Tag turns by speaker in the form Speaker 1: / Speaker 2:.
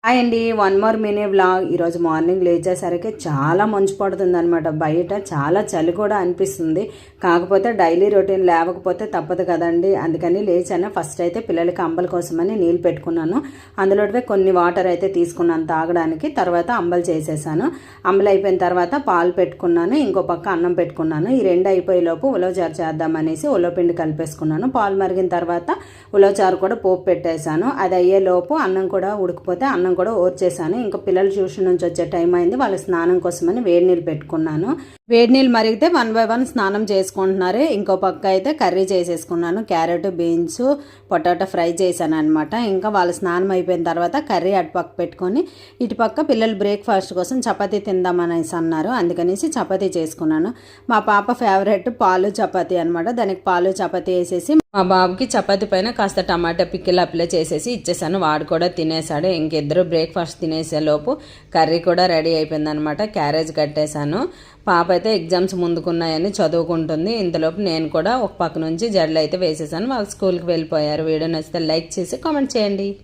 Speaker 1: Hi అండి, one more mini vlog. ఈరోజు morning లేచేసరికి చాలా మంచు పడుతుంది అనమాట. బయట చాలా చలి కూడా అనిపిస్తుంది. కాకపోతే డైలీ రొటీన్ లేవకపోతే తప్పదు కదండి, అందుకని లేచాను. ఫస్ట్ అయితే పిల్లలకి అంబల కోసమని నీళ్ళు పెట్టుకున్నాను. అందులో కొన్ని వాటర్ అయితే తీసుకున్నాను తాగడానికి. తర్వాత అంబలు చేసేసాను. అంబలు అయిపోయిన తర్వాత పాలు పెట్టుకున్నాను, ఇంకో పక్క అన్నం పెట్టుకున్నాను. ఈ రెండు అయిపోయేలోపు ఉలవచారు చేద్దామనేసి ఉలవపిండి కలిపేసుకున్నాను. పాలు మరిగిన తర్వాత ఉలవచారు కూడా పోపు పెట్టేశాను. అది అయ్యేలోపు అన్నం కూడా ఉడికిపోతే అన్నం కూడా ఓర్చేసాను. ఇంకా పిల్లలు ట్యూషన్ నుంచి వచ్చే టైం అయింది. వాళ్ళ స్నానం కోసమని వేడి నీళ్ళు పెట్టుకున్నాను. వేడి నీళ్ళు మరిగితే 1 by 1 స్నానం చేసుకుంటున్నారు. ఇంకో పక్క అయితే కర్రీ చేసేసుకున్నాను. క్యారెట్, బీన్స్, పొటాటో ఫ్రై చేశాను అనమాట. ఇంకా వాళ్ళ స్నానం అయిపోయిన తర్వాత కర్రీ అటుపక్క పెట్టుకొని ఇటుపక్క పిల్లలు బ్రేక్ఫాస్ట్ కోసం చపాతీ తిందామనేసి అన్నారు. అందుకనేసి చపాతీ చేసుకున్నాను. మా పాప ఫేవరెట్ పాలు చపాతీ అనమాట. దానికి పాలు చపాతీ వేసేసి మా బాబుకి చపాతీ పైన కాస్త టమాటా పిక్కిల్ అప్లై చేసేసి ఇచ్చేసాను. వాడు కూడా తినేసాడు. ఇంకిద్దరు బ్రేక్ఫాస్ట్ తినేసే లోపు కర్రీ కూడా రెడీ అయిపోయిందనమాట. క్యారేజ్ కట్టేశాను. పాప అయితే ఎగ్జామ్స్ ముందుకున్నాయని చదువుకుంటుంది. ఇంతలోపు నేను కూడా ఒక పక్క నుంచి జడలు అయితే వేసేసాను. వాళ్ళు స్కూల్కి వెళ్ళిపోయారు. వీడియో నచ్చితే లైక్ చేసి కామెంట్ చేయండి.